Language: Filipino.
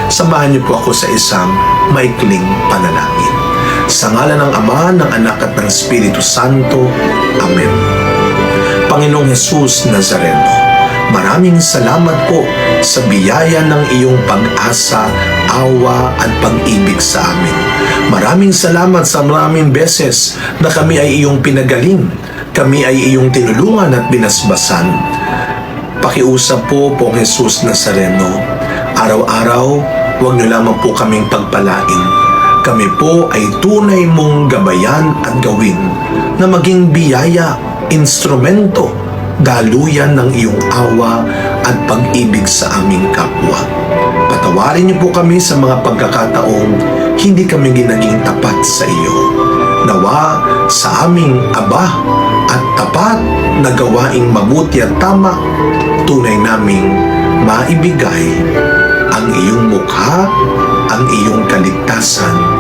Samahan niyo po ako sa isang maikling panalangin. Sa ngalan ng Ama, ng Anak at ng Espiritu Santo. Amen. Panginoong Jesus Nazareno, maraming salamat po sa biyaya ng iyong pag-asa, awa at pag-ibig sa amin. Maraming salamat sa maraming beses na kami ay iyong pinagaling, kami ay iyong tinulungan at binasbasan. Pakiusap po, Pong Jesus Nazareno, araw-araw, huwag niyo lamang po kaming pagpalain. Kami po ay tunay mong gabayan at gawin na maging biyaya, instrumento, daluyan ng iyong awa at pag-ibig sa aming kapwa. Patawarin niyo po kami sa mga pagkakataong hindi kami ginaging tapat sa iyo. Nawa sa aming aba at tapat na gawaing mabuti at tama, tunay naming maibigay ang iyong mukha, ang iyong kaligtasan